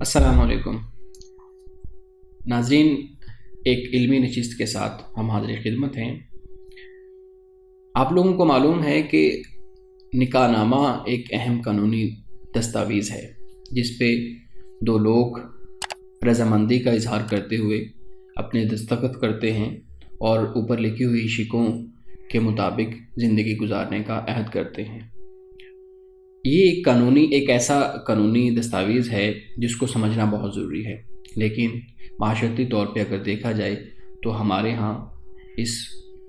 السلام علیکم ناظرین، ایک علمی نشست کے ساتھ ہم حاضر خدمت ہیں۔ آپ لوگوں کو معلوم ہے کہ نکاح نامہ ایک اہم قانونی دستاویز ہے جس پہ دو لوگ رضامندی کا اظہار کرتے ہوئے اپنے دستخط کرتے ہیں اور اوپر لکھی ہوئی شکوں کے مطابق زندگی گزارنے کا عہد کرتے ہیں۔ یہ ایک ایسا قانونی دستاویز ہے جس کو سمجھنا بہت ضروری ہے، لیکن معاشرتی طور پہ اگر دیکھا جائے تو ہمارے ہاں اس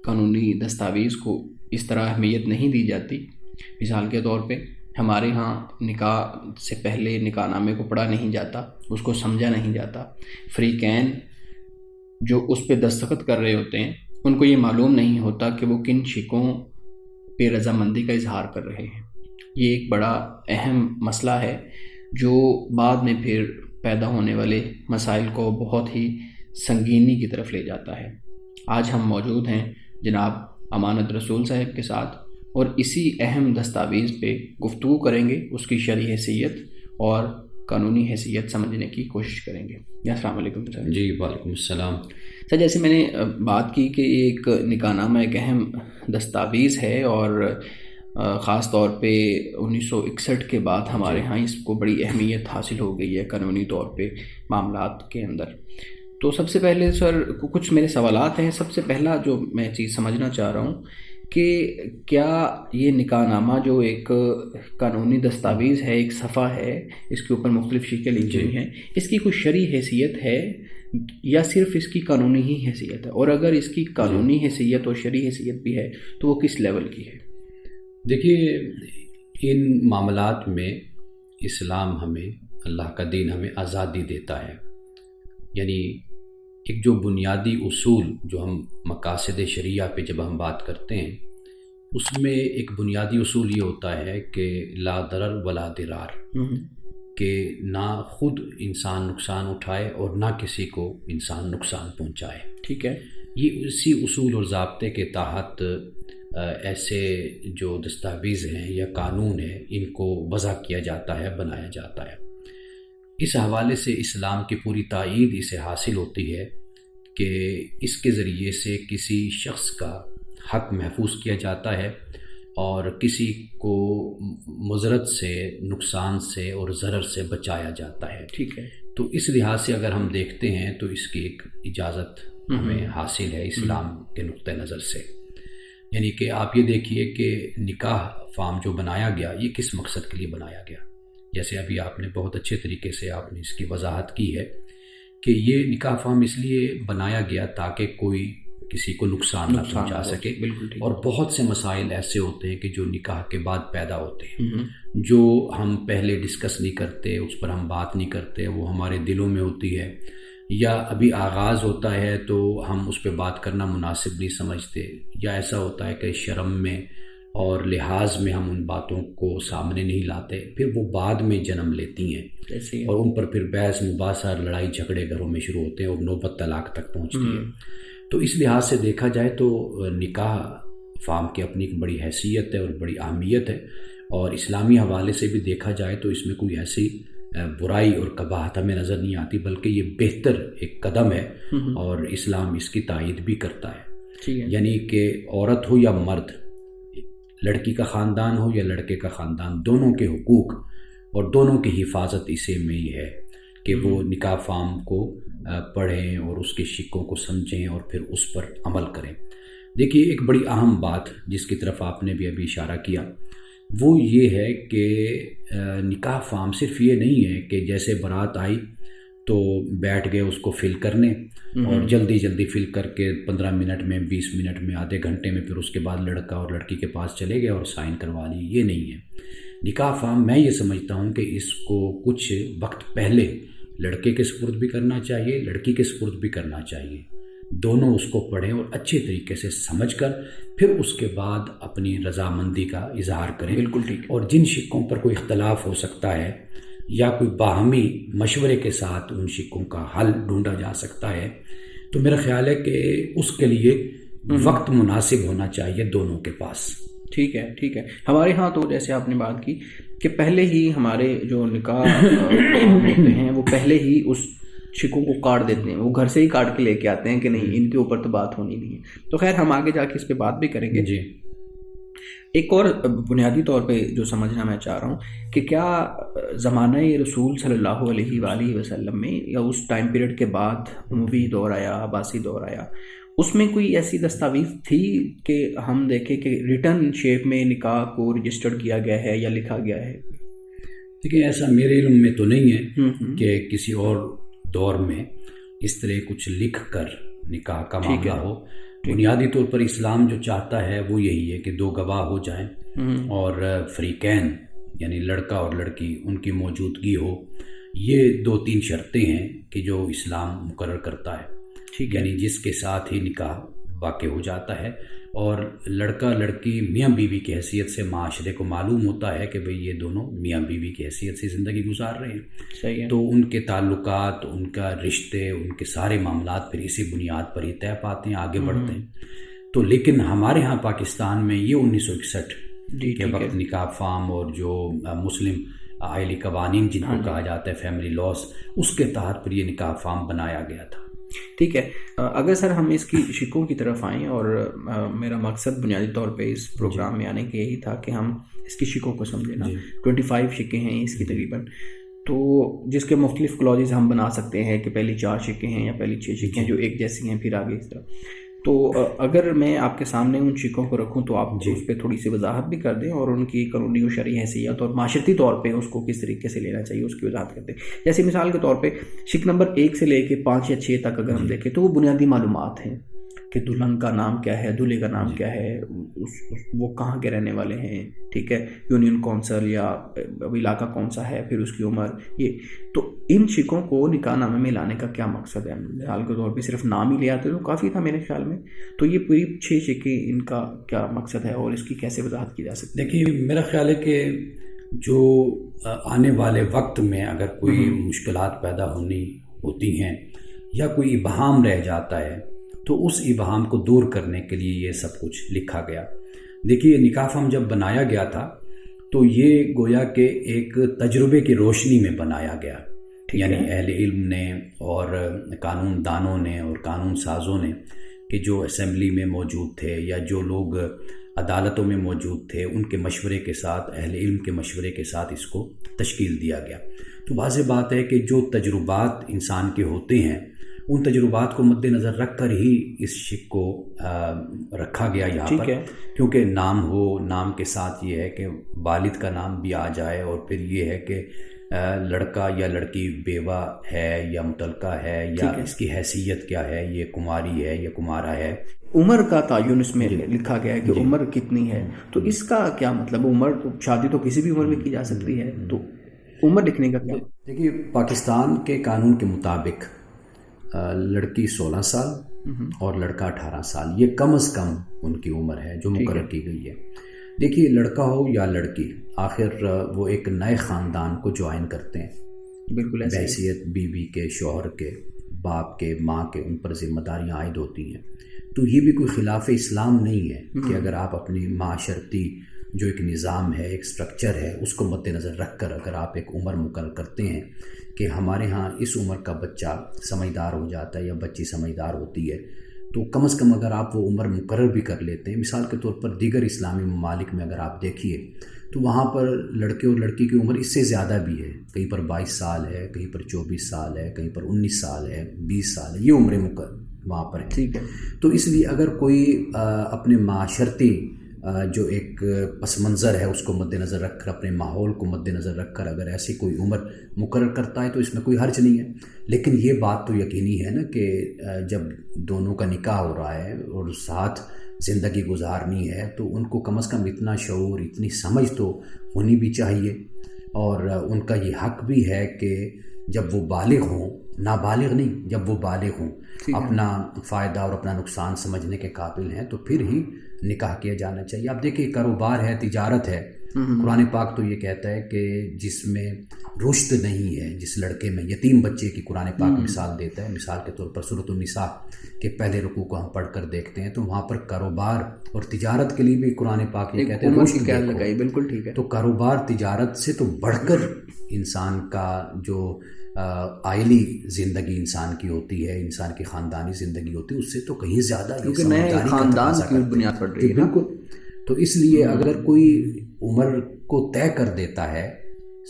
قانونی دستاویز کو اس طرح اہمیت نہیں دی جاتی۔ مثال کے طور پہ ہمارے ہاں نکاح سے پہلے نکاح نامے کو پڑھا نہیں جاتا، اس کو سمجھا نہیں جاتا۔ فریقین جو اس پہ دستخط کر رہے ہوتے ہیں ان کو یہ معلوم نہیں ہوتا کہ وہ کن شکوں پہ رضامندی کا اظہار کر رہے ہیں۔ یہ ایک بڑا اہم مسئلہ ہے جو بعد میں پھر پیدا ہونے والے مسائل کو بہت ہی سنگینی کی طرف لے جاتا ہے۔ آج ہم موجود ہیں جناب امانت رسول صاحب کے ساتھ اور اسی اہم دستاویز پہ گفتگو کریں گے، اس کی شرعی حیثیت اور قانونی حیثیت سمجھنے کی کوشش کریں گے۔ السلام علیکم سر۔ جی وعلیکم السلام۔ سر، جیسے میں نے بات کی کہ ایک نکاح نامہ ایک اہم دستاویز ہے اور خاص طور پہ 1961 کے بعد ہمارے ہاں اس کو بڑی اہمیت حاصل ہو گئی ہے قانونی طور پہ معاملات کے اندر۔ تو سب سے پہلے سر کچھ میرے سوالات ہیں۔ سب سے پہلا جو میں چیز سمجھنا چاہ رہا ہوں کہ کیا یہ نکاح نامہ جو ایک قانونی دستاویز ہے، ایک صفحہ ہے، اس کے اوپر مختلف شکیں لکھی ہوئی ہیں، اس کی کوئی شرعی حیثیت ہے یا صرف اس کی قانونی ہی حیثیت ہے؟ اور اگر اس کی قانونی حیثیت اور شرعی حیثیت بھی ہے تو وہ کس لیول کی ہے؟ دیکھیے، ان معاملات میں اسلام ہمیں، اللہ کا دین ہمیں آزادی دیتا ہے۔ یعنی ایک جو بنیادی اصول جو ہم مقاصد شریعہ پہ جب ہم بات کرتے ہیں، اس میں ایک بنیادی اصول یہ ہوتا ہے کہ لا ضرر ولا ضرار، کہ نہ خود انسان نقصان اٹھائے اور نہ کسی کو انسان نقصان پہنچائے۔ ٹھیک ہے۔ یہ اسی اصول اور ضابطے کے تحت ایسے جو دستاویز ہیں یا قانون ہیں ان کو وضع کیا جاتا ہے، بنایا جاتا ہے۔ اس حوالے سے اسلام کی پوری تائید اسے حاصل ہوتی ہے کہ اس کے ذریعے سے کسی شخص کا حق محفوظ کیا جاتا ہے اور کسی کو مضرت سے، نقصان سے اور ضرر سے بچایا جاتا ہے۔ ٹھیک ہے۔ تو اس لحاظ سے اگر ہم دیکھتے ہیں تو اس کی ایک اجازت ہمیں حاصل ہے اسلام کے نقطہ نظر سے۔ یعنی کہ آپ یہ دیکھیے کہ نکاح فارم جو بنایا گیا یہ کس مقصد کے لیے بنایا گیا؟ جیسے ابھی آپ نے بہت اچھے طریقے سے آپ نے اس کی وضاحت کی ہے کہ یہ نکاح فارم اس لیے بنایا گیا تاکہ کوئی کسی کو نقصان نہ پہنچا سکے۔ اور بہت سے مسائل ایسے ہوتے ہیں کہ جو نکاح کے بعد پیدا ہوتے ہیں، جو ہم پہلے ڈسکس نہیں کرتے، اس پر ہم بات نہیں کرتے، وہ ہمارے دلوں میں ہوتی ہے، یا ابھی آغاز ہوتا ہے تو ہم اس پہ بات کرنا مناسب نہیں سمجھتے، یا ایسا ہوتا ہے کہ شرم میں اور لحاظ میں ہم ان باتوں کو سامنے نہیں لاتے، پھر وہ بعد میں جنم لیتی ہیں اور ان پر پھر بحث مباحثہ، لڑائی جھگڑے گھروں میں شروع ہوتے ہیں اور نوبت طلاق تک پہنچتی ہے۔ تو اس لحاظ سے دیکھا جائے تو نکاح فارم کی اپنی ایک بڑی حیثیت ہے اور بڑی اہمیت ہے، اور اسلامی حوالے سے بھی دیکھا جائے تو اس میں کوئی ایسی برائی اور قباحت ہمیں نظر نہیں آتی، بلکہ یہ بہتر ایک قدم ہے اور اسلام اس کی تائید بھی کرتا ہے۔ یعنی کہ عورت ہو یا مرد، لڑکی کا خاندان ہو یا لڑکے کا خاندان، دونوں کے حقوق اور دونوں کی حفاظت اسی میں ہی ہے کہ وہ نکاح فارم کو پڑھیں اور اس کے شکوں کو سمجھیں اور پھر اس پر عمل کریں۔ دیکھیے، ایک بڑی اہم بات جس کی طرف آپ نے بھی ابھی اشارہ کیا وہ یہ ہے کہ نکاح فارم صرف یہ نہیں ہے کہ جیسے بارات آئی تو بیٹھ گئے اس کو فل کرنے اور جلدی جلدی فل کر کے 15 منٹ میں، 20 منٹ میں، آدھے گھنٹے میں پھر اس کے بعد لڑکا اور لڑکی کے پاس چلے گئے اور سائن کروا لی۔ یہ نہیں ہے نکاح فارم۔ میں یہ سمجھتا ہوں کہ اس کو کچھ وقت پہلے لڑکے کے سپرد بھی کرنا چاہیے، لڑکی کے سپرد بھی کرنا چاہیے، دونوں اس کو پڑھیں اور اچھے طریقے سے سمجھ کر پھر اس کے بعد اپنی رضامندی کا اظہار کریں۔ بالکل ٹھیک۔ اور جن شکوں پر کوئی اختلاف ہو سکتا ہے یا کوئی باہمی مشورے کے ساتھ ان شکوں کا حل ڈھونڈا جا سکتا ہے، تو میرا خیال ہے کہ اس کے لیے وقت مناسب ہونا چاہیے دونوں کے پاس۔ ٹھیک ہے، ٹھیک ہے۔ ہمارے ہاں تو جیسے آپ نے بات کی کہ پہلے ہی ہمارے جو نکاح ہوتے ہیں وہ پہلے ہی اس شکوں کو کاٹ دیتے ہیں, وہ گھر سے ہی کاٹ کے لے کے آتے ہیں کہ نہیں ان کے اوپر تو بات ہونی نہیں ہے. تو خیر ہم آگے جا کے اس پہ بات بھی کریں گے. جی. ایک اور بنیادی طور پہ جو سمجھنا میں چاہ رہا ہوں کہ کیا زمانہ رسول صلی اللہ علیہ وآلہ وسلم میں یا اس ٹائم پیریڈ کے بعد اموی دور آیا, عباسی دور آیا, اس میں کوئی ایسی دستاویز تھی کہ ہم دیکھیں کہ ریٹن شیپ میں نکاح کو رجسٹرڈ کیا گیا ہے یا لکھا گیا ہے؟ دیکھیں ایسا میرے علم میں تو نہیں ہے کہ کسی اور دور میں اس طرح کچھ لکھ کر نکاح کا معاملہ ہو. بنیادی طور پر اسلام جو چاہتا ہے وہ یہی ہے کہ دو گواہ ہو جائیں اور فریقین یعنی لڑکا اور لڑکی ان کی موجودگی ہو. یہ 2-3 شرطیں ہیں کہ جو اسلام مقرر کرتا ہے, یعنی جس کے ساتھ ہی نکاح واقع ہو جاتا ہے اور لڑکا لڑکی میاں بیوی کی حیثیت سے معاشرے کو معلوم ہوتا ہے کہ بھئی یہ دونوں میاں بیوی کی حیثیت سے زندگی گزار رہے ہیں. صحیح ہے. تو ان کے تعلقات, ان کا رشتے, ان کے سارے معاملات پھر اسی بنیاد پر ہی طے پاتے ہیں, آگے بڑھتے ہیں. تو لیکن ہمارے ہاں پاکستان میں یہ 1961 کے وقت نکاح فارم اور جو مسلم آئلی قوانین جن کو کہا جاتا ہے فیملی لاس, اس کے تحت پھر یہ نکاح فارم بنایا گیا تھا. ٹھیک ہے. اگر سر ہم اس کی شکوں کی طرف آئیں, اور میرا مقصد بنیادی طور پہ اس پروگرام میں آنے کے یہی تھا کہ ہم اس کی شکوں کو سمجھیں نا. 25 شکیں ہیں اس کی تقریباً, تو جس کے مختلف کلوزز ہم بنا سکتے ہیں کہ پہلی 4 شکیں ہیں یا پہلی 6 شکیں جو ایک جیسی ہیں, پھر آگے اس طرح. تو اگر میں آپ کے سامنے ان شکوں کو رکھوں تو آپ اس پہ تھوڑی سی وضاحت بھی کر دیں, اور ان کی قانونی و شرعی حیثیت اور معاشرتی طور پہ اس کو کس طریقے سے لینا چاہیے اس کی وضاحت کرتے ہیں. جیسے مثال کے طور پہ شک نمبر 1 سے لے کے 5 یا 6 تک اگر ہم دیکھیں تو وہ بنیادی معلومات ہیں کہ دلہن کا نام کیا ہے, دولہے کا نام کیا ہے, وہ کہاں کے رہنے والے ہیں, ٹھیک ہے, یونین کونسل یا علاقہ کون سا ہے, پھر اس کی عمر. یہ تو ان شکوں کو نکاح نامے میں لانے کا کیا مقصد ہے؟ مثال کے طور پہ صرف نام ہی لے آتے تو کافی تھا میرے خیال میں. تو یہ پوری 6 شکیں, ان کا کیا مقصد ہے اور اس کی کیسے وضاحت کی جا سکتی ہے؟ دیکھیے میرا خیال ہے کہ جو آنے والے وقت میں اگر کوئی مشکلات پیدا ہوتی ہیں یا کوئی ابہام رہ جاتا ہے تو اس ابہام کو دور کرنے کے لیے یہ سب کچھ لکھا گیا. دیکھیے نکاح فارم جب بنایا گیا تھا تو یہ گویا کہ ایک تجربے کی روشنی میں بنایا گیا, یعنی اہل علم نے اور قانون دانوں نے اور قانون سازوں نے کہ جو اسمبلی میں موجود تھے یا جو لوگ عدالتوں میں موجود تھے, ان کے مشورے کے ساتھ, اہل علم کے مشورے کے ساتھ اس کو تشکیل دیا گیا. تو واضح بات ہے کہ جو تجربات انسان کے ہوتے ہیں ان تجربات کو مد نظر رکھ کر ہی اس شک کو رکھا گیا یہاں پر, کیونکہ نام ہو, نام کے ساتھ یہ ہے کہ والد کا نام بھی آ جائے, اور پھر یہ ہے کہ لڑکا یا لڑکی بیوہ ہے یا متعلقہ ہے یا اس کی حیثیت کیا ہے, یہ کماری ہے یا کمارا ہے. عمر کا تعین اس میں لکھا گیا ہے کہ عمر کتنی ہے. تو اس کا کیا مطلب؟ عمر تو شادی تو کسی بھی عمر میں کی جا سکتی ہے, تو عمر لکھنے کا کیا؟ دیکھیے پاکستان کے قانون کے مطابق لڑکی 16 سال اور لڑکا 18 سال, یہ کم از کم ان کی عمر ہے جو مقرر کی گئی ہے. دیکھیے لڑکا ہو یا لڑکی, آخر وہ ایک نئے خاندان کو جوائن کرتے ہیں, بالکل بحیثیت بیوی کے, شوہر کے, باپ کے, ماں کے, ان پر ذمہ داریاں عائد ہوتی ہیں. تو یہ بھی کوئی خلاف اسلام نہیں ہے کہ اگر آپ اپنی معاشرتی جو ایک نظام ہے, ایک سٹرکچر ہے, اس کو مد نظر رکھ کر اگر آپ ایک عمر مقرر کرتے ہیں کہ ہمارے ہاں اس عمر کا بچہ سمجھدار ہو جاتا ہے یا بچی سمجھدار ہوتی ہے, تو کم از کم اگر آپ وہ عمر مقرر بھی کر لیتے ہیں. مثال کے طور پر دیگر اسلامی ممالک میں اگر آپ دیکھیے تو وہاں پر لڑکے اور لڑکی کی عمر اس سے زیادہ بھی ہے, کہیں پر 22 سال ہے, کہیں پر 24 سال ہے, کہیں پر 19 سال ہے, 20 سال ہے, یہ عمریں مقرر وہاں پر ہے. ٹھیک ہے. تو اس لیے اگر کوئی اپنے معاشرتی جو ایک پس منظر ہے اس کو مد نظر رکھ کر, اپنے ماحول کو مد نظر رکھ کر اگر ایسی کوئی عمر مقرر کرتا ہے تو اس میں کوئی حرج نہیں ہے. لیکن یہ بات تو یقینی ہے نا کہ جب دونوں کا نکاح ہو رہا ہے اور ساتھ زندگی گزارنی ہے تو ان کو کم از کم اتنا شعور, اتنی سمجھ تو ہونی بھی چاہیے, اور ان کا یہ حق بھی ہے کہ جب وہ بالغ ہوں, نابالغ نہیں, جب وہ بالغ ہوں, اپنا فائدہ اور اپنا نقصان سمجھنے کے قابل ہیں, تو پھر ہی نکاح کیا جانا چاہیے. آپ دیکھیں کاروبار ہے, تجارت ہے, قرآن پاک تو یہ کہتا ہے کہ جس میں رشد نہیں ہے، جس لڑکے میں، یتیم بچے کی قرآن پاک مثال دیتا ہے. مثال کے طور پر سورۃ النساء کے پہلے رکوع کو ہم پڑھ کر دیکھتے ہیں تو وہاں پر کاروبار اور تجارت کے لیے بھی قرآن پاک یہ کہتے ہیں رشد لگائی. بالکل ٹھیک ہے. تو کاروبار تجارت سے تو بڑھ کر انسان کا جو آئلی زندگی انسان کی ہوتی ہے، انسان کی خاندانی زندگی ہوتی ہے، اس سے تو کہیں زیادہ کیونکہ نئے خاندان کی بنیاد پڑ رہی ہے. بالکل. تو اس لیے اگر کوئی عمر کو طے کر دیتا ہے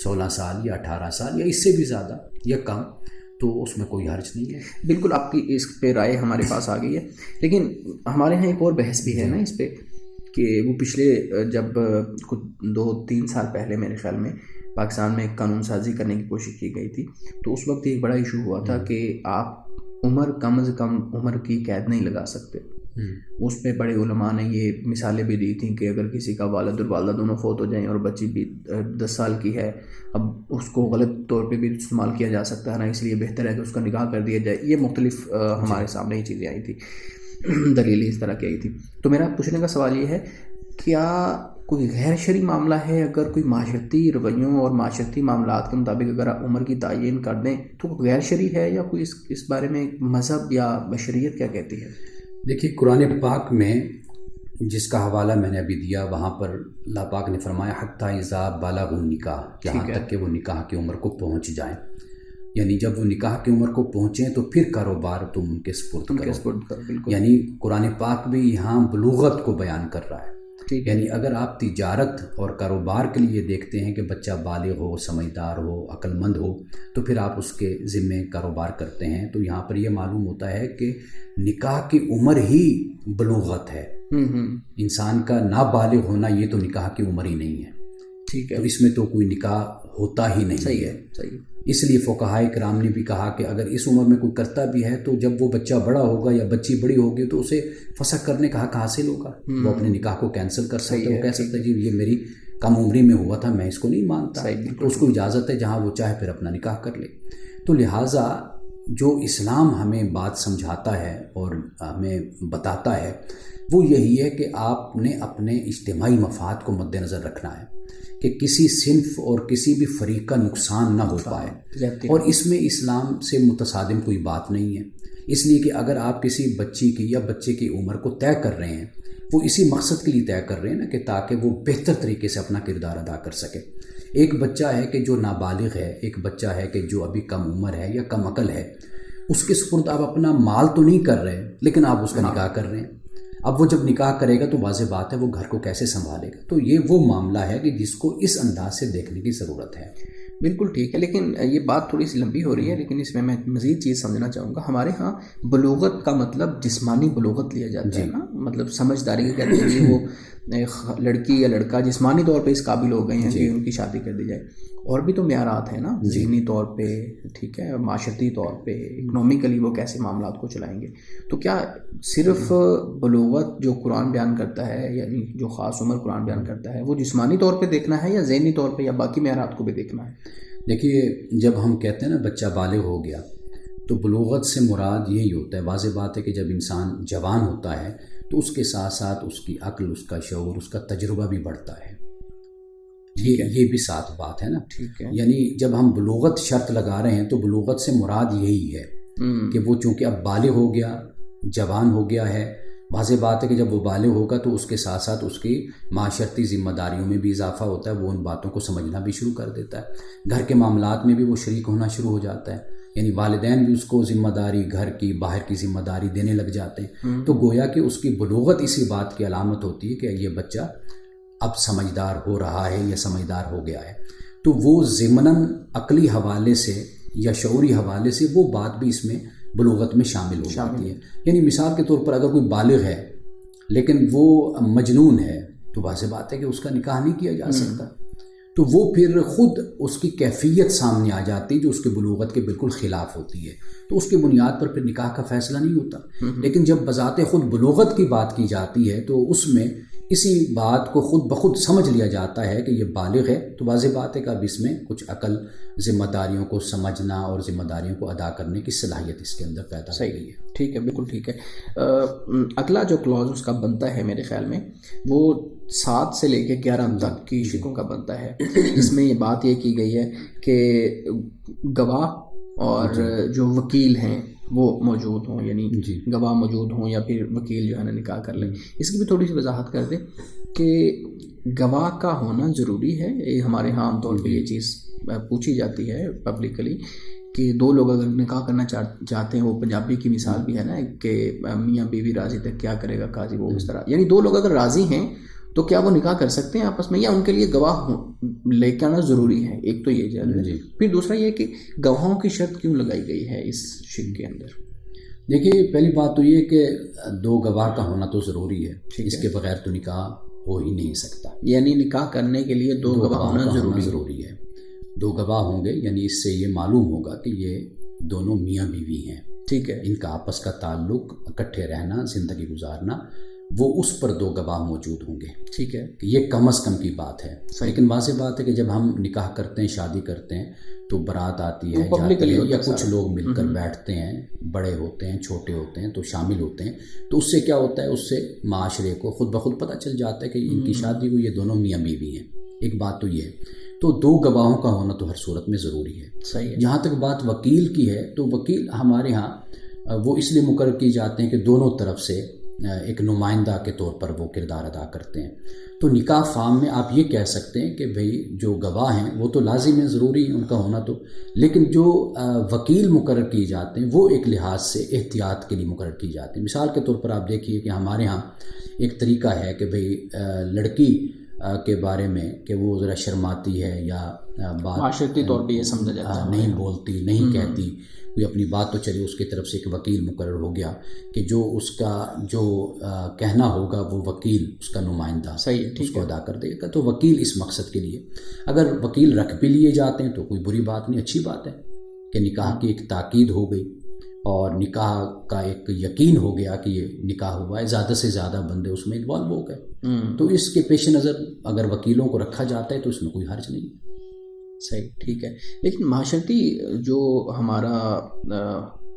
16 سال یا 18 سال یا اس سے بھی زیادہ یا کم، تو اس میں کوئی حرج نہیں ہے. بالکل آپ کی اس پہ رائے ہمارے پاس آ گئی ہے. لیکن ہمارے ہاں ایک اور بحث بھی ہے نا اس پہ کہ وہ پچھلے جب کچھ 2-3 سال پہلے میرے خیال میں پاکستان میں ایک قانون سازی کرنے کی کوشش کی گئی تھی، تو اس وقت ایک بڑا ایشو ہوا تھا کہ آپ عمر کم از کم عمر کی قید نہیں لگا سکتے. اس پہ بڑے علماء نے یہ مثالیں بھی دی تھیں کہ اگر کسی کا والد اور والدہ دونوں فوت ہو جائیں اور بچی بھی 10 سال کی ہے، اب اس کو غلط طور پہ بھی استعمال کیا جا سکتا ہے نا، اس لیے بہتر ہے کہ اس کا نکاح کر دیا جائے. یہ مختلف ہمارے سامنے یہ چیزیں آئی تھی، دلیلیں اس طرح کی آئی تھی. تو میرا پوچھنے کا سوال یہ ہے، کیا کوئی غیر شرعی معاملہ ہے اگر کوئی معاشرتی رویوں اور معاشرتی معاملات کے مطابق اگر آپ عمر کی تعین کر دیں تو غیر شرعی ہے، یا کوئی اس بارے میں مذہب یا بشریت کیا کہتی ہے؟ دیکھیے قرآن پاک میں جس کا حوالہ میں نے ابھی دیا، وہاں پر اللہ پاک نے فرمایا حتی اذا بلغوا النکاح، یہاں تک کہ وہ نکاح کی عمر کو پہنچ جائیں. یعنی جب وہ نکاح کی عمر کو پہنچیں تو پھر کاروبار تم ان کے سپرد کرو. یعنی قرآن پاک بھی یہاں بلوغت کو بیان کر رہا ہے. یعنی اگر آپ تجارت اور کاروبار کے لیے دیکھتے ہیں کہ بچہ بالغ ہو، سمجھدار ہو، عقل مند ہو، تو پھر آپ اس کے ذمے کاروبار کرتے ہیں، تو یہاں پر یہ معلوم ہوتا ہے کہ نکاح کی عمر ہی بلوغت ہے. انسان کا نابالغ ہونا یہ تو نکاح کی عمر ہی نہیں ہے. ٹھیک ہے. تو اس میں تو کوئی نکاح ہوتا ہی نہیں. صحیح ہے. صحیح. اس لیے فقہائے کرام نے بھی کہا کہ اگر اس عمر میں کوئی کرتا بھی ہے تو جب وہ بچہ بڑا ہوگا یا بچی بڑی ہوگی تو اسے فسخ کرنے کا حق حاصل ہوگا. وہ اپنے نکاح کو کینسل کر سکتا ہے. وہ کہہ سکتا ہے جی یہ میری کم عمری میں ہوا تھا، میں اس کو نہیں مانتا. تو اس کو اجازت ہے جہاں وہ چاہے پھر اپنا نکاح کر لے. تو لہٰذا جو اسلام ہمیں بات سمجھاتا ہے اور ہمیں بتاتا ہے وہ یہی ہے کہ آپ نے اپنے اجتماعی مفاد کو مد نظر رکھنا ہے کہ کسی صنف اور کسی بھی فریق کا نقصان نہ ہو پائے. اور اس میں اسلام سے متصادم کوئی بات نہیں ہے. اس لیے کہ اگر آپ کسی بچی کی یا بچے کی عمر کو طے کر رہے ہیں، وہ اسی مقصد کے لیے طے کر رہے ہیں نا کہ تاکہ وہ بہتر طریقے سے اپنا کردار ادا کر سکے. ایک بچہ ہے کہ جو نابالغ ہے، ایک بچہ ہے کہ جو ابھی کم عمر ہے یا کم عقل ہے، اس کے سپرد آپ اپنا مال تو نہیں کر رہے لیکن آپ اس کا نکاح کر رہے ہیں. اب وہ جب نکاح کرے گا تو واضح بات ہے وہ گھر کو کیسے سنبھالے گا. تو یہ وہ معاملہ ہے کہ جس کو اس انداز سے دیکھنے کی ضرورت ہے. بالکل ٹھیک ہے. لیکن یہ بات تھوڑی سی لمبی ہو رہی ہے، لیکن اس میں مزید چیز سمجھنا چاہوں گا. ہمارے ہاں بلوغت کا مطلب جسمانی بلوغت لیا جاتا ہے نا، مطلب سمجھداری کے کہتے ہیں وہ لڑکی یا لڑکا جسمانی طور پہ اس قابل ہو گئے ہیں کہ ان کی شادی کر دی جائے. اور بھی تو معیارات ہیں نا، ذہنی طور پہ، ٹھیک ہے، معاشرتی طور پہ، اکنومیکلی وہ کیسے معاملات کو چلائیں گے. تو کیا صرف بلوغت جو قرآن بیان کرتا ہے، یعنی جو خاص عمر قرآن بیان کرتا ہے، وہ جسمانی طور پہ دیکھنا ہے یا ذہنی طور پہ یا باقی معیارات کو بھی دیکھنا ہے؟ دیکھیے جب ہم کہتے ہیں نا بچہ بالغ ہو گیا تو بلوغت سے مراد یہی ہوتا ہے. واضح بات ہے کہ جب انسان جوان ہوتا ہے تو اس کے ساتھ ساتھ اس کی عقل، اس کا شعور، اس کا تجربہ بھی بڑھتا ہے. یہ بھی ساتھ بات ہے نا. ٹھیک ہے. یعنی جب ہم بلوغت شرط لگا رہے ہیں تو بلوغت سے مراد یہی ہے کہ وہ چونکہ اب بالغ ہو گیا، جوان ہو گیا ہے. واضح بات ہے کہ جب وہ بالغ ہوگا تو اس کے ساتھ ساتھ اس کی معاشرتی ذمہ داریوں میں بھی اضافہ ہوتا ہے. وہ ان باتوں کو سمجھنا بھی شروع کر دیتا ہے. گھر کے معاملات میں بھی وہ شریک ہونا شروع ہو جاتا ہے. یعنی والدین بھی اس کو ذمہ داری گھر کی، باہر کی ذمہ داری دینے لگ جاتے ہیں. تو گویا کہ اس کی بلوغت اسی بات کی علامت ہوتی ہے کہ یہ بچہ اب سمجھدار ہو رہا ہے یا سمجھدار ہو گیا ہے. تو وہ ضمناً عقلی حوالے سے یا شعوری حوالے سے وہ بات بھی اس میں بلوغت میں شامل ہو جاتی ہے. یعنی مثال کے طور پر اگر کوئی بالغ ہے لیکن وہ مجنون ہے تو واضح بات ہے کہ اس کا نکاح نہیں کیا جا سکتا. تو وہ پھر خود اس کی کیفیت سامنے آ جاتی جو اس کے بلوغت کے بالکل خلاف ہوتی ہے. تو اس کی بنیاد پر پھر نکاح کا فیصلہ نہیں ہوتا. لیکن جب بذات خود بلوغت کی بات کی جاتی ہے تو اس میں اسی بات کو خود بخود سمجھ لیا جاتا ہے کہ یہ بالغ ہے. تو واضح بات ہے کہ اب اس میں کچھ عقل، ذمہ داریوں کو سمجھنا اور ذمہ داریوں کو ادا کرنے کی صلاحیت اس کے اندر پیدا ہو گئی ہے. ٹھیک ہے، بالکل ٹھیک ہے. اگلا جو کلاز اس کا بنتا ہے میرے خیال میں وہ 7 سے لے کے 11 تک کی شکوں کا بنتا ہے. اس میں یہ بات یہ کی گئی ہے کہ گواہ اور جو وکیل ہیں وہ موجود ہوں, یعنی گواہ موجود ہوں یا پھر وکیل جو ہے نا نکاح کر لیں. اس کی بھی تھوڑی سی وضاحت کر دیں کہ گواہ کا ہونا ضروری ہے. یہ ہمارے ہاں عام طور پہ یہ چیز پوچھی جاتی ہے پبلکلی کہ 2 لوگ اگر نکاح کرنا چاہتے ہیں, وہ پنجابی کی مثال بھی ہے نا کہ میاں بیوی راضی تک کیا کرے گا قاضی, وہ اس طرح, یعنی 2 لوگ اگر راضی ہیں تو کیا وہ نکاح کر سکتے ہیں آپس میں, یا ان کے لیے گواہ لے کے آنا ضروری ہے؟ ایک تو یہ ہے. پھر دوسرا یہ کہ گواہوں کی شرط کیوں لگائی گئی ہے اس شک کے اندر؟ دیکھیے, پہلی بات تو یہ کہ 2 گواہ کا ہونا تو ضروری ہے, اس کے بغیر تو نکاح ہو ہی نہیں سکتا. یعنی نکاح کرنے کے لیے 2 گواہ ہونا ضروری ہے. 2 گواہ ہوں گے یعنی اس سے یہ معلوم ہوگا کہ یہ دونوں میاں بیوی ہیں. ٹھیک ہے. ان کا آپس کا تعلق, اکٹھے رہنا, زندگی گزارنا, وہ اس پر 2 گواہ موجود ہوں گے. ٹھیک ہے. کہ یہ کم از کم کی بات ہے. لیکن واضح بات ہے کہ جب ہم نکاح کرتے ہیں, شادی کرتے ہیں, تو بارات آتی ہے, جاتی ہے, یا کچھ لوگ مل کر بیٹھتے ہیں, بڑے ہوتے ہیں, چھوٹے ہوتے ہیں, تو شامل ہوتے ہیں. تو اس سے کیا ہوتا ہے, اس سے معاشرے کو خود بخود پتہ چل جاتا ہے کہ ان کی شادی ہوئی, یہ دونوں میاں بیوی ہیں. ایک بات تو یہ ہے. تو 2 گواہوں کا ہونا تو ہر صورت میں ضروری ہے. صحیح ہے. جہاں تک بات وکیل کی ہے, تو وکیل ہمارے ہاں وہ اس لیے مقرر کی جاتے ہیں کہ دونوں طرف سے ایک نمائندہ کے طور پر وہ کردار ادا کرتے ہیں. تو نکاح فارم میں آپ یہ کہہ سکتے ہیں کہ بھئی جو گواہ ہیں وہ تو لازم ہے, ضروری ہے ان کا ہونا تو, لیکن جو وکیل مقرر کیے جاتے ہیں وہ ایک لحاظ سے احتیاط کے لیے مقرر کی جاتے ہیں. مثال کے طور پر آپ دیکھیے کہ ہمارے ہاں ایک طریقہ ہے کہ بھئی لڑکی کے بارے میں کہ وہ ذرا شرماتی ہے یا بات معاشرتی طور پہ یہ سمجھا جاتا ہے, نہیں بولتی, نہیں کہتی, کوئی اپنی بات تو چلی, اس کی طرف سے ایک وکیل مقرر ہو گیا کہ جو اس کا جو کہنا ہوگا وہ وکیل اس کا نمائندہ اس کو ادا کر دے گا. تو وکیل اس مقصد کے لیے, اگر وکیل رکھ بھی لیے جاتے ہیں تو کوئی بری بات نہیں, اچھی بات ہے کہ نکاح کی ایک تاکید ہو گئی اور نکاح کا ایک یقین ہو گیا کہ یہ نکاح ہوا ہے, زیادہ سے زیادہ بندے اس میں انوالو ہو گئے. تو اس کے پیش نظر اگر وکیلوں کو رکھا جاتا ہے تو اس میں کوئی حرج نہیں. صحیح, ٹھیک ہے. لیکن معاشرتی جو ہمارا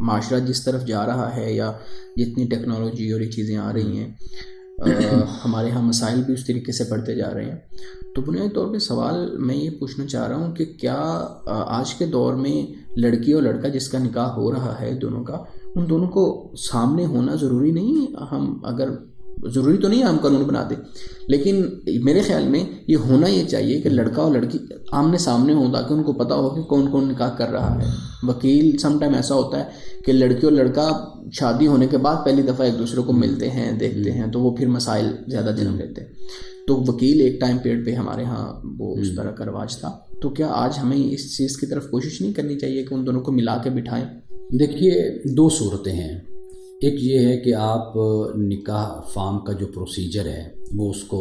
معاشرہ جس طرف جا رہا ہے, یا جتنی ٹیکنالوجی اور یہ چیزیں آ رہی ہیں, ہمارے ہاں مسائل بھی اس طریقے سے بڑھتے جا رہے ہیں. تو بنیادی طور پہ سوال میں یہ پوچھنا چاہ رہا ہوں کہ کیا آج کے دور میں لڑکی اور لڑکا جس کا نکاح ہو رہا ہے دونوں کا, ان دونوں کو سامنے ہونا ضروری نہیں؟ ہم اگر ضروری تو نہیں ہے ہم قانون بنا دیں, لیکن میرے خیال میں یہ ہونا یہ چاہیے کہ لڑکا اور لڑکی آمنے سامنے ہوں تاکہ ان کو پتہ ہو کہ کون کون نکاح کر رہا ہے. وکیل سم ٹائم ایسا ہوتا ہے کہ لڑکی اور لڑکا شادی ہونے کے بعد پہلی دفعہ ایک دوسرے کو ملتے ہیں, دیکھتے ہیں, تو وہ پھر مسائل زیادہ جنم لیتے ہیں. تو وکیل ایک ٹائم پیریڈ پہ ہمارے ہاں وہ اس طرح کا رواج تھا. تو کیا آج ہمیں اس چیز کی طرف کوشش نہیں کرنی چاہیے کہ ان دونوں کو ملا کے بٹھائیں؟ دیکھیے, 2 صورتیں ہیں. ایک یہ ہے کہ آپ نکاح فارم کا جو پروسیجر ہے وہ اس کو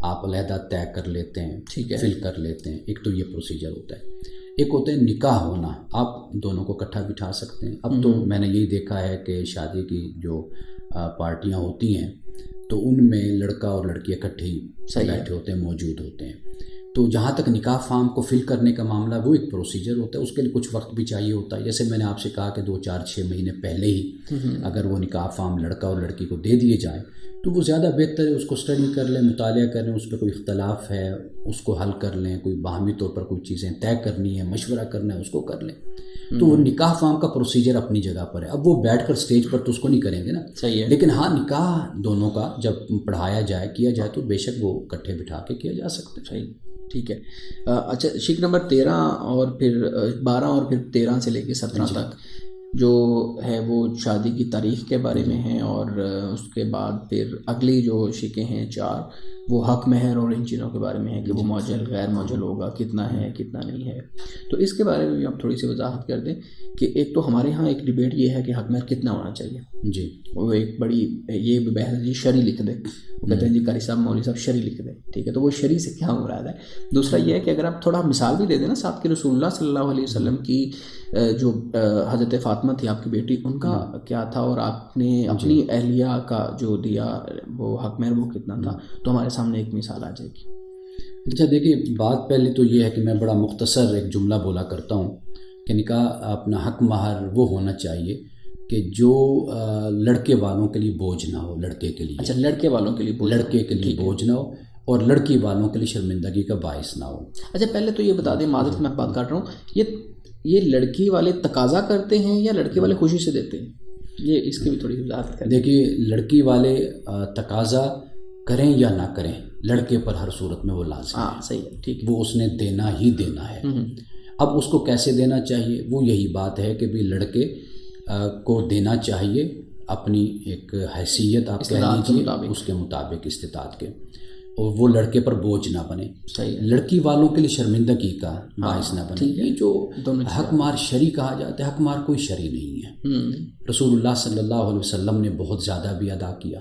آپ علیحدہ طے کر لیتے ہیں, ٹھیک ہے, فل کر لیتے ہیں. ایک تو یہ پروسیجر ہوتا ہے. ایک ہوتا ہے نکاح ہونا, آپ دونوں کو اکٹھا بٹھا سکتے ہیں. اب تو میں نے یہی دیکھا ہے کہ شادی کی جو پارٹیاں ہوتی ہیں تو ان میں لڑکا اور لڑکی اکٹھے ہی بیٹھے ہوتے ہیں, موجود ہوتے ہیں. تو جہاں تک نکاح فارم کو فل کرنے کا معاملہ, وہ ایک پروسیجر ہوتا ہے, اس کے لیے کچھ وقت بھی چاہیے ہوتا ہے. جیسے میں نے آپ سے کہا کہ 2, 4, 6 مہینے پہلے ہی اگر وہ نکاح فارم لڑکا اور لڑکی کو دے دیے جائیں تو وہ زیادہ بہتر ہے. اس کو اسٹڈی کر لیں, مطالعہ کر لیں, اس پہ کوئی اختلاف ہے اس کو حل کر لیں, کوئی باہمی طور پر کوئی چیزیں طے کرنی ہے, مشورہ کرنا ہے, اس کو کر لیں. تو وہ نکاح فارم کا پروسیجر اپنی جگہ پر ہے. اب وہ بیٹھ کر اسٹیج پر تو اس کو نہیں کریں گے نا, صحیح ہے. لیکن ہاں نکاح دونوں کا جب پڑھایا جائے, کیا جائے, تو بے شک وہ اکٹھے بٹھا کے کیا جا سکتا ہے. صحیح, ٹھیک ہے. اچھا, شک نمبر 13 اور پھر 12 اور پھر 13 سے لے کے 17 تک جو ہے وہ شادی کی تاریخ کے بارے میں ہیں, اور اس کے بعد پھر اگلی جو شکیں ہیں 4 وہ حق مہر اور ان چیزوں کے بارے میں ہے کہ وہ معجل غیر معجل ہوگا, کتنا ہے کتنا نہیں ہے. تو اس کے بارے میں بھی آپ تھوڑی سی وضاحت کر دیں کہ ایک تو ہمارے ہاں ایک ڈیبیٹ یہ ہے کہ حق مہر کتنا ہونا چاہیے. جی, وہ ایک بڑی یہ بحث جی شرعی لکھ دیں, وہ کہتے ہیں جی قاری صاحب مولوی صاحب شرعی لکھ دیں, ٹھیک ہے. تو وہ شرعی سے کیا مراد ہے؟ دوسرا یہ ہے کہ اگر آپ تھوڑا مثال بھی دے دیں نا, ساتھ کے رسول اللہ صلی اللہ علیہ وسلم کی جو حضرت فاطمہ تھی آپ کی بیٹی, ان کا کیا تھا, اور آپ نے اپنی اہلیہ کا جو دیا وہ حق مہر وہ کتنا تھا, تو ہمارے سامنے ایک مثال آ جائے گی. اچھا دیکھیے, بات پہلے تو یہ ہے کہ میں بڑا مختصر ایک جملہ بولا کرتا ہوں کہ نکاح اپنا حق مہر وہ ہونا چاہیے کہ جو لڑکے والوں کے لیے بوجھ نہ ہو, لڑکے کے لیے. اچھا, لڑکے والوں کے لیے بوجھ, لڑکے کے لیے بوجھ نہ ہو, اور لڑکی والوں کے لیے شرمندگی کا باعث نہ ہو۔ اچھا پہلے تو یہ بتا دیں، معذرت میں بات کر رہا ہوں، یہ لڑکی والے تقاضا کرتے ہیں یا لڑکی والے خوشی سے دیتے ہیں؟ یہ اس کی بھی تھوڑی وضاحت کریں۔ دیکھیے لڑکی والے تقاضا کریں یا نہ کریں، لڑکے پر ہر صورت میں وہ لازم ہے۔ صحیح ہے، ٹھیک ہے، وہ اس نے دینا ہی دینا ہے۔ اب اس کو کیسے دینا چاہیے؟ وہ یہی بات ہے کہ بھی لڑکے کو دینا چاہیے اپنی ایک حیثیت آپ کہہ لیجیے اس کے مطابق استطاعت کے، اور وہ لڑکے پر بوجھ نہ بنے، لڑکی والوں کے لیے شرمندگی کا باعث نہ بنے۔ یہ جو حق مار شرعی کہا جاتا ہے، حق مار کوئی شرعی نہیں ہے۔ رسول اللہ صلی اللہ علیہ وسلم نے بہت زیادہ بھی ادا کیا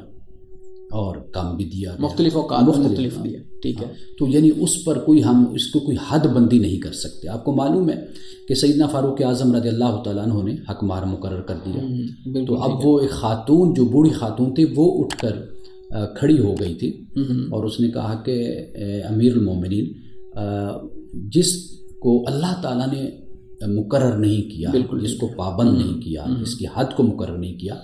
اور کم بھی دیا، مختلف اوقات مختلف دیا، ٹھیک ہے۔ تو یعنی اس پر ہم اس کو کوئی حد بندی نہیں کر سکتے۔ آپ کو معلوم ہے کہ سیدنا فاروق اعظم رضی اللہ تعالیٰ عنہ نے حق مار مقرر کر دیا، تو اب وہ ایک خاتون جو بوڑھی خاتون تھی وہ اٹھ کر کھڑی ہو گئی تھی اور اس نے کہا کہ امیر المومنین، جس کو اللہ تعالیٰ نے مقرر نہیں کیا، جس کو پابند نہیں کیا، جس کی حد کو مقرر نہیں کیا،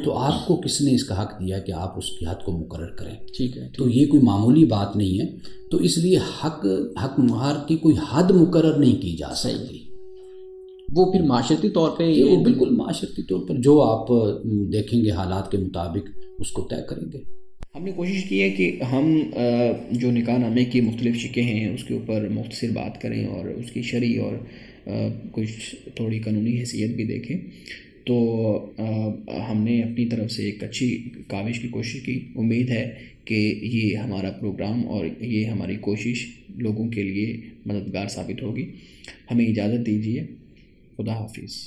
تو آپ کو کس نے اس کا حق دیا کہ آپ اس کی حد کو مقرر کریں؟ ٹھیک ہے، تو یہ کوئی معمولی بات نہیں ہے۔ تو اس لیے حق مہار کی کوئی حد مقرر نہیں کی جا سکتی۔ وہ پھر معاشرتی طور پہ بالکل معاشرتی طور پر جو آپ دیکھیں گے حالات کے مطابق اس کو طے کریں گے۔ ہم نے کوشش کی ہے کہ ہم جو نکاح نامے کی مختلف شکیں ہیں اس کے اوپر مختصر بات کریں اور اس کی شرعی اور کچھ تھوڑی قانونی حیثیت بھی دیکھیں۔ تو ہم نے اپنی طرف سے ایک اچھی کاوش کی کوشش کی۔ امید ہے کہ یہ ہمارا پروگرام اور یہ ہماری کوشش لوگوں کے لیے مددگار ثابت ہوگی۔ ہمیں اجازت دیجیے، خدا حافظ۔